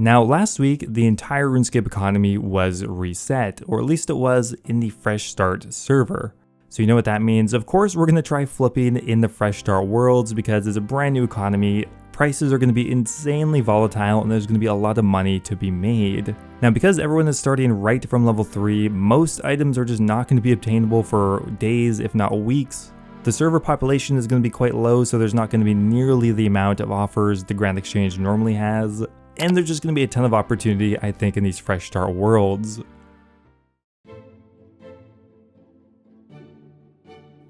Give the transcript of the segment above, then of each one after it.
Now, last week, the entire RuneScape economy was reset, or at least it was in the Fresh Start server. So you know what that means. Of course, we're going to try flipping in the Fresh Start worlds because it's a brand new economy. Prices are going to be insanely volatile and there's going to be a lot of money to be made. Now, because everyone is starting right from level 3, most items are just not going to be obtainable for days, if not weeks. The server population is going to be quite low, so there's not going to be nearly the amount of offers the Grand Exchange normally has. And there's just going to be a ton of opportunity, I think, in these Fresh Start worlds.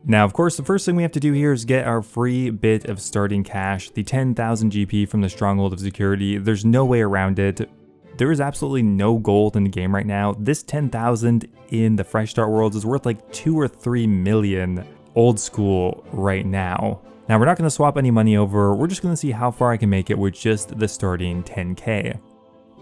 Now, of course, the first thing we have to do here is get our free bit of starting cash, the 10,000 GP from the Stronghold of Security. There's no way around it. There is absolutely no gold in the game right now. This 10,000 in the Fresh Start worlds is worth like 2 or 3 million old school right now. Now, we're not going to swap any money over. We're just going to see how far I can make it with just the starting 10k.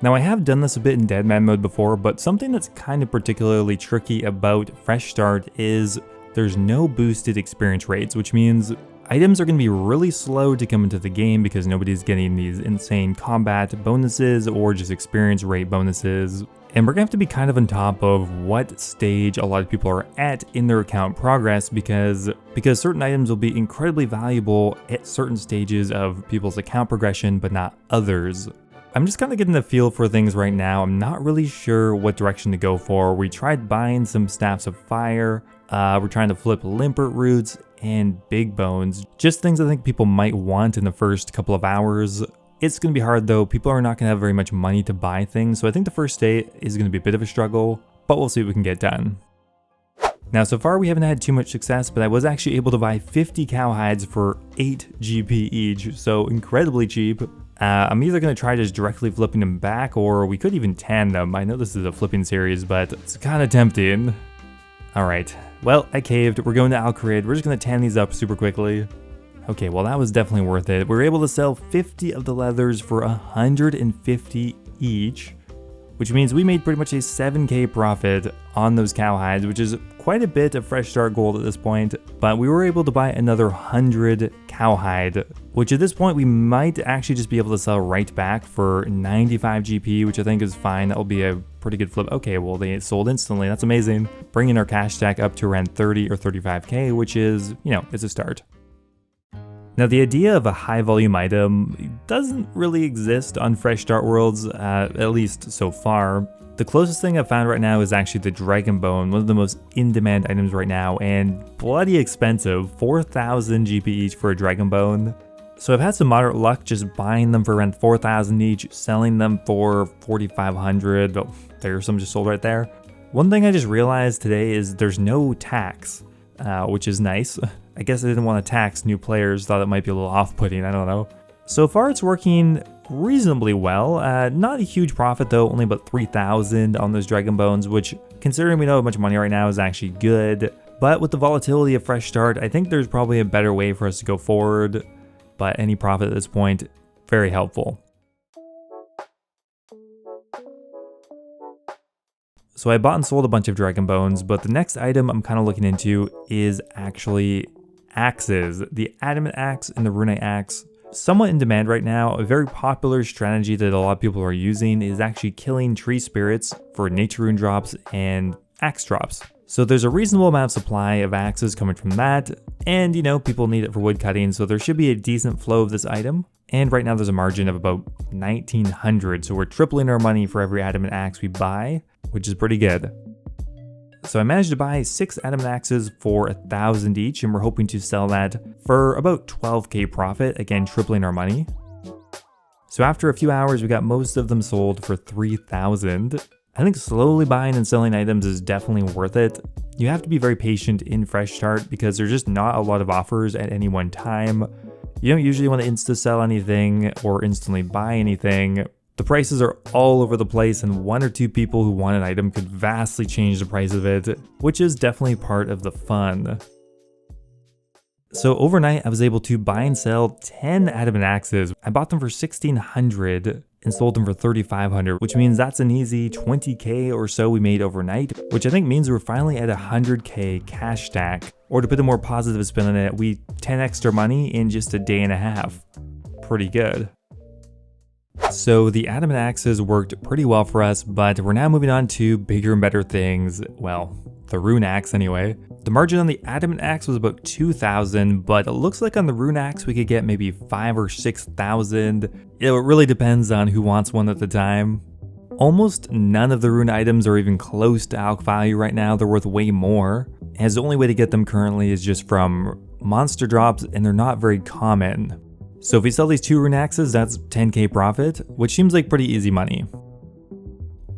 Now, I have done this a bit in Deadman mode before, but something that's kind of particularly tricky about Fresh Start is there's no boosted experience rates, which means items are going to be really slow to come into the game because nobody's getting these insane combat bonuses or just experience rate bonuses. And we're going to have to be kind of on top of what stage a lot of people are at in their account progress because certain items will be incredibly valuable at certain stages of people's account progression, but not others. I'm just kind of getting the feel for things right now. I'm not really sure what direction to go for. We tried buying some Staffs of Fire. We're trying to flip Limpert Roots and Big Bones. Just things I think people might want in the first couple of hours. It's going to be hard though. People are not going to have very much money to buy things. So I think the first day is going to be a bit of a struggle, but we'll see what we can get done. Now, so far we haven't had too much success, but I was actually able to buy 50 cowhides for 8 GP each. So incredibly cheap. I'm either going to try just directly flipping them back, or we could even tan them. I know this is a flipping series, but it's kind of tempting. Alright, well, I caved. We're going to Alcarid. We're just going to tan these up super quickly. Okay, well, that was definitely worth it. We were able to sell 50 of the leathers for 150 each, which means we made pretty much a 7k profit on those cowhides, which is quite a bit of Fresh Start gold at this point, but we were able to buy another 100 cowhide, which at this point we might actually just be able to sell right back for 95 GP, which I think is fine. That'll be a pretty good flip. Okay, well, they sold instantly. That's amazing. Bringing our cash stack up to around 30 or 35k, which is, you know, it's a start. Now, the idea of a high volume item doesn't really exist on Fresh Start worlds, at least so far. The closest thing I've found right now is actually the Dragon Bone, one of the most in-demand items right now, and bloody expensive, 4,000 GP each for a Dragon Bone. So I've had some moderate luck just buying them for around 4,000 each, selling them for 4,500. Oh, there's some just sold right there. One thing I just realized today is there's no tax, which is nice. I guess I didn't want to tax new players, thought it might be a little off-putting, I don't know. So far it's working reasonably well. Not a huge profit though, only about 3,000 on those Dragon Bones, which considering we know how much money right now is actually good. But with the volatility of Fresh Start, I think there's probably a better way for us to go forward. But any profit at this point, very helpful. So I bought and sold a bunch of Dragon Bones, but the next item I'm kind of looking into is actually axes. The Adamant Axe and the Runite Axe, somewhat in demand right now. A very popular strategy that a lot of people are using is actually killing tree spirits for nature rune drops and axe drops. So there's a reasonable amount of supply of axes coming from that, and you know, people need it for wood cutting, so there should be a decent flow of this item. And right now there's a margin of about 1,900, so we're tripling our money for every Adamant Axe we buy, which is pretty good. So I managed to buy 6 Adamant Axes for 1,000 each, and we're hoping to sell that for about 12k profit, again tripling our money. So after a few hours we got most of them sold for 3,000. I think slowly buying and selling items is definitely worth it. You have to be very patient in Fresh Start because there's just not a lot of offers at any one time. You don't usually want to insta sell anything or instantly buy anything. The prices are all over the place, and 1 or 2 people who want an item could vastly change the price of it, which is definitely part of the fun. So overnight I was able to buy and sell 10 Adamant Axes. I bought them for 1,600 and sold them for 3,500, which means that's an easy 20k or so we made overnight, which I think means we're finally at 100k cash stack. Or to put a more positive spin on it, we 10 extra money in just a day and a half. Pretty good. So the adamant axes worked pretty well for us, but we're now moving on to bigger and better things. Well, the rune axe anyway. The margin on the adamant axe was about 2,000, but it looks like on the rune axe we could get maybe 5,000 or 6,000. It really depends on who wants one at the time. Almost none of the rune items are even close to alch value right now. They're worth way more, as the only way to get them currently is just from monster drops, and they're not very common. So if we sell these 2 rune axes, that's 10k profit, which seems like pretty easy money.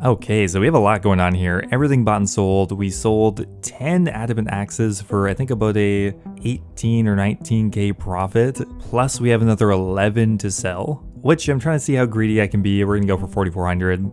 Okay, so we have a lot going on here. Everything bought and sold. We sold 10 adamant axes for I think about a 18 or 19k profit. Plus we have another 11 to sell, which I'm trying to see how greedy I can be. We're gonna go for 4,400.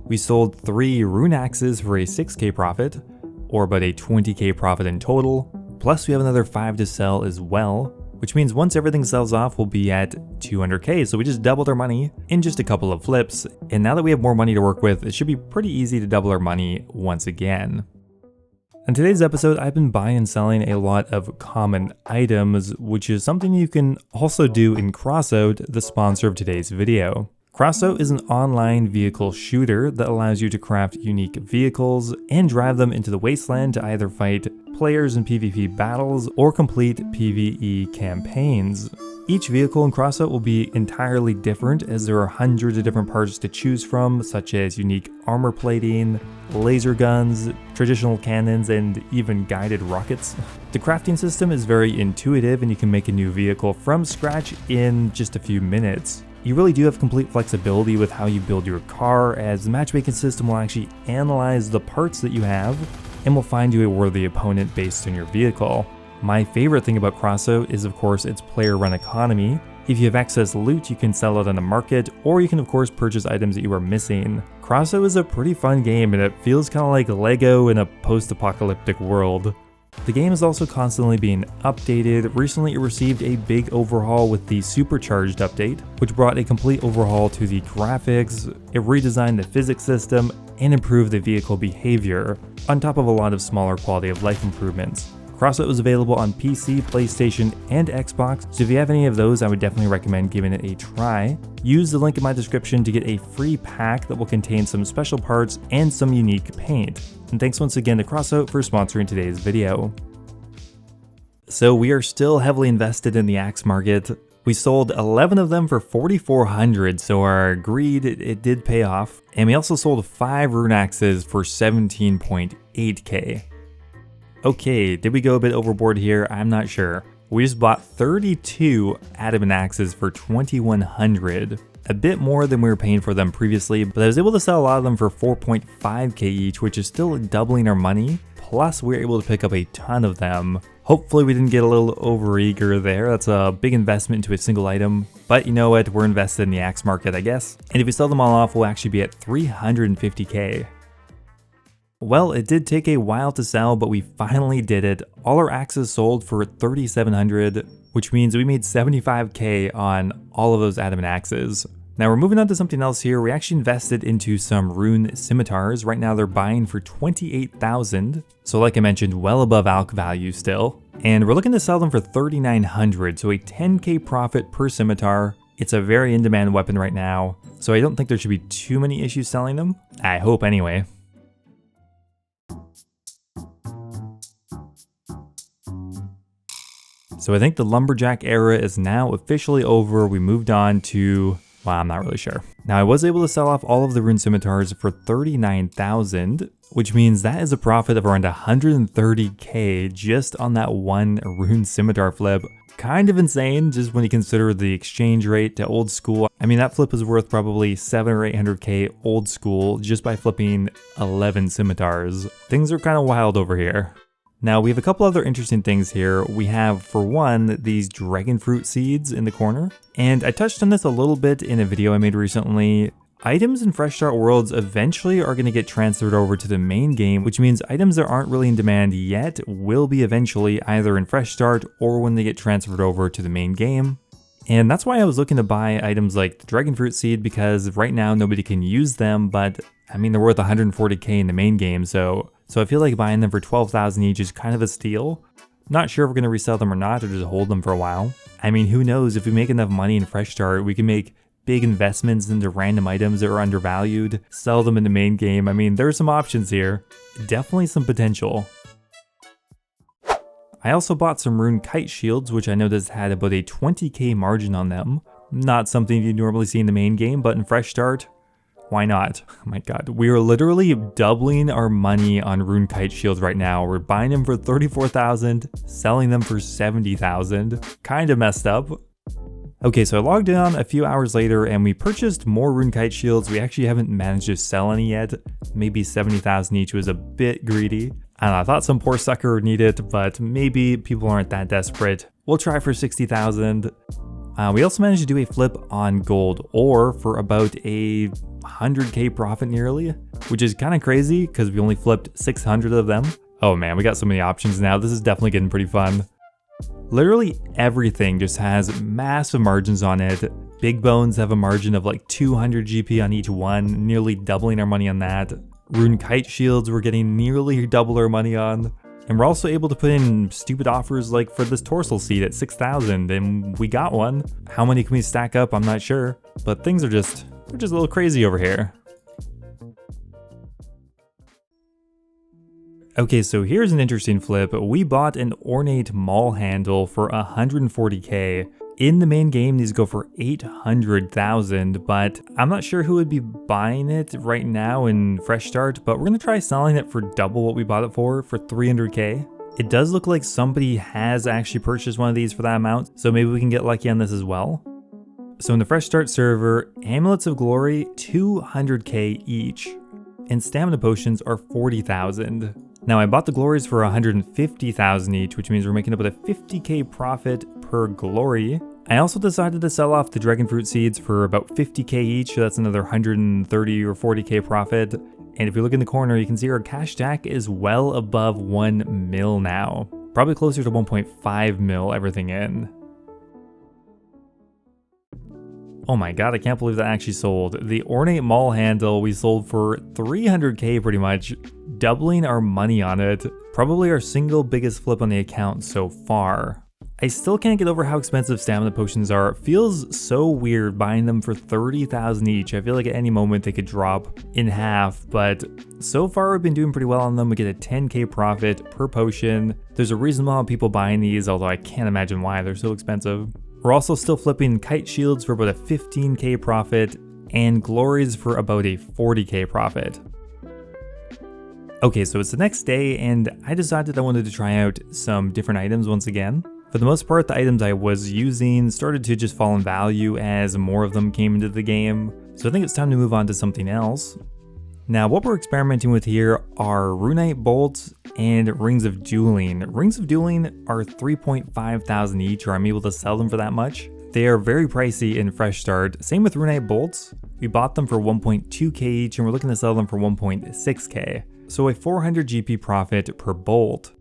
We sold 3 rune axes for a 6k profit, or about a 20k profit in total. Plus we have another 5 to sell as well, which means once everything sells off, we'll be at 200k. So we just doubled our money in just a couple of flips. And now that we have more money to work with, it should be pretty easy to double our money once again. In today's episode, I've been buying and selling a lot of common items, which is something you can also do in Crossout, the sponsor of today's video. Crossout is an online vehicle shooter that allows you to craft unique vehicles and drive them into the wasteland to either fight players in PvP battles or complete PvE campaigns. Each vehicle in Crossout will be entirely different, as there are hundreds of different parts to choose from, such as unique armor plating, laser guns, traditional cannons, and even guided rockets. The crafting system is very intuitive, and you can make a new vehicle from scratch in just a few minutes. You really do have complete flexibility with how you build your car, as the matchmaking system will actually analyze the parts that you have and will find you a worthy opponent based on your vehicle. My favorite thing about Crossout is of course its player run economy. If you have excess loot, you can sell it on the market, or you can of course purchase items that you are missing. Crossout is a pretty fun game, and it feels kind of like Lego in a post-apocalyptic world. The game is also constantly being updated. Recently it received a big overhaul with the Supercharged update, which brought a complete overhaul to the graphics. It redesigned the physics system and improved the vehicle behavior, on top of a lot of smaller quality of life improvements. Crossout was available on PC, PlayStation, and Xbox, so if you have any of those, I would definitely recommend giving it a try. Use the link in my description to get a free pack that will contain some special parts and some unique paint. And thanks once again to Crossout for sponsoring today's video. So we are still heavily invested in the axe market. We sold 11 of them for 4,400, so our greed, it did pay off. And we also sold 5 rune axes for 17.8k. Okay, did we go a bit overboard here? I'm not sure. We just bought 32 adamant axes for 2,100. A bit more than we were paying for them previously, but I was able to sell a lot of them for 4.5k each, which is still doubling our money. Plus, we were able to pick up a ton of them. Hopefully we didn't get a little overeager there. That's a big investment into a single item, but you know what? We're invested in the axe market, I guess. And if we sell them all off, we'll actually be at 350k. Well, it did take a while to sell, but we finally did it. All our axes sold for 3,700, which means we made 75k on all of those adamant axes. Now we're moving on to something else here. We actually invested into some rune scimitars. Right now they're buying for 28,000. So like I mentioned, well above alch value still. And we're looking to sell them for 3,900, so a 10k profit per scimitar. It's a very in-demand weapon right now, so I don't think there should be too many issues selling them. I hope anyway. So I think the lumberjack era is now officially over. We moved on to, well, I'm not really sure. Now I was able to sell off all of the rune scimitars for 39,000, which means that is a profit of around 130k just on that one rune scimitar flip. Kind of insane just when you consider the exchange rate to old school. I mean, that flip is worth probably 700 or 800k old school just by flipping 11 scimitars. Things are kind of wild over here. Now we have a couple other interesting things here. We have, for one, these dragon fruit seeds in the corner. And I touched on this a little bit in a video I made recently. Items in Fresh Start Worlds eventually are going to get transferred over to the main game, which means items that aren't really in demand yet will be eventually either in Fresh Start or when they get transferred over to the main game. And that's why I was looking to buy items like the dragon fruit seed, because right now nobody can use them, but I mean, they're worth 140k in the main game, so I feel like buying them for 12,000 each is kind of a steal. Not sure if we're going to resell them or not, or just hold them for a while. I mean, who knows, if we make enough money in Fresh Start, we can make big investments into random items that are undervalued, sell them in the main game. I mean, there's some options here. Definitely some potential. I also bought some rune kite shields, which I noticed had about a 20k margin on them. Not something you normally see in the main game, but in Fresh Start, why not? Oh my god, we are literally doubling our money on rune kite shields right now. We're buying them for 34,000, selling them for 70,000. Kind of messed up. Okay, so I logged in a few hours later and we purchased more rune kite shields. We actually haven't managed to sell any yet. Maybe 70,000 each was a bit greedy. I don't know, I thought some poor sucker would need it, but maybe people aren't that desperate. We'll try for 60,000. We also managed to do a flip on gold ore for about a 100k profit nearly, which is kind of crazy because we only flipped 600 of them. Oh man, we got so many options now. This is definitely getting pretty fun. Literally everything just has massive margins on it. Big bones have a margin of like 200 GP on each one, nearly doubling our money on that. Rune kite shields we're getting nearly double our money on. And we're also able to put in stupid offers like for this torsal seed at 6,000, and we got one. How many can we stack up? I'm not sure, but things are just a little crazy over here. Okay, so here's an interesting flip. We bought an ornate maul handle for 140k. In the main game, these go for 800,000, but I'm not sure who would be buying it right now in Fresh Start, but we're gonna try selling it for double what we bought it for 300k. It does look like somebody has actually purchased one of these for that amount, so maybe we can get lucky on this as well. So in the Fresh Start server, Amulets of Glory, 200k each, and Stamina Potions are 40,000. Now I bought the glories for 150,000 each, which means we're making about a 50k profit per glory. I also decided to sell off the dragon fruit seeds for about 50k each, so that's another 130 or 40k profit. And if you look in the corner, you can see our cash stack is well above 1 mil now. Probably closer to 1.5 mil everything in. Oh my god, I can't believe that actually sold. The ornate maul handle we sold for 300k pretty much, doubling our money on it. Probably our single biggest flip on the account so far. I still can't get over how expensive stamina potions are. It feels so weird buying them for 30,000 each. I feel like at any moment they could drop in half, but so far we've been doing pretty well on them. We get a 10k profit per potion. There's a reasonable amount of people buying these, although I can't imagine why, they're so expensive. We're also still flipping kite shields for about a 15k profit and glories for about a 40k profit. Okay, so it's the next day and I decided I wanted to try out some different items once again. For the most part, the items I was using started to just fall in value as more of them came into the game, so I think it's time to move on to something else. Now, what we're experimenting with here are runite bolts and rings of dueling. Rings of dueling are 3.5 thousand each, or I'm able to sell them for that much. They are very pricey in Fresh Start. Same with runite bolts. We bought them for 1.2k each, and we're looking to sell them for 1.6k. So a 400 GP profit per bolt.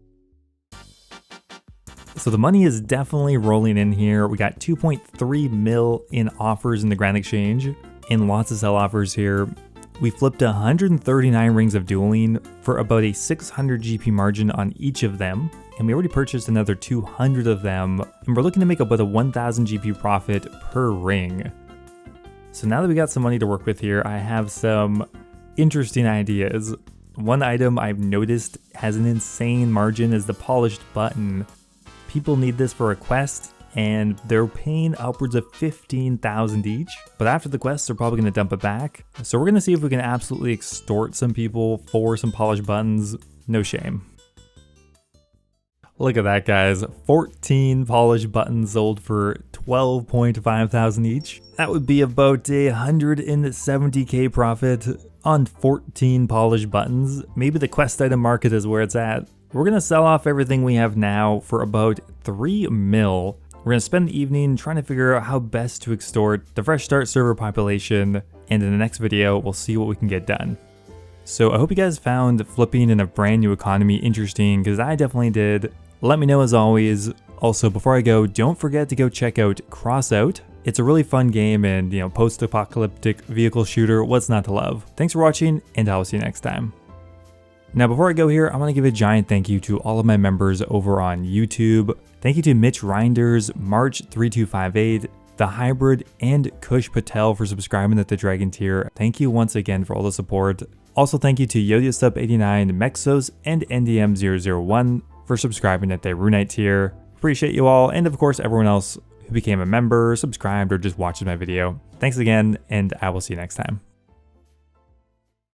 So the money is definitely rolling in here. We got 2.3 mil in offers in the Grand Exchange, and lots of sell offers here. We flipped 139 rings of dueling for about a 600 GP margin on each of them, and we already purchased another 200 of them, and we're looking to make about a 1000 GP profit per ring. So now that we got some money to work with here, I have some interesting ideas. One item I've noticed has an insane margin is the polished button. People need this for a quest, and they're paying upwards of 15,000 each, but after the quest they're probably going to dump it back. So we're going to see if we can absolutely extort some people for some polished buttons. No shame. Look at that, guys. 14 polished buttons sold for 12.5 thousand each. That would be about a 170k profit on 14 polished buttons. Maybe the quest item market is where it's at. We're going to sell off everything we have now for about 3 mil. We're going to spend the evening trying to figure out how best to extort the Fresh Start server population, and in the next video, we'll see what we can get done. So I hope you guys found flipping in a brand new economy interesting, because I definitely did. Let me know as always. Also, before I go, don't forget to go check out Crossout. It's a really fun game and, post-apocalyptic vehicle shooter, what's not to love? Thanks for watching, and I'll see you next time. Now, before I go here, I want to give a giant thank you to all of my members over on YouTube. Thank you to Mitch Reinders, March3258, The Hybrid, and Kush Patel for subscribing at the Dragon tier. Thank you once again for all the support. Also thank you to YoYoSub89, Mexos, and NDM001 for subscribing at the Runite tier. Appreciate you all, and of course everyone else who became a member, subscribed, or just watched my video. Thanks again, and I will see you next time.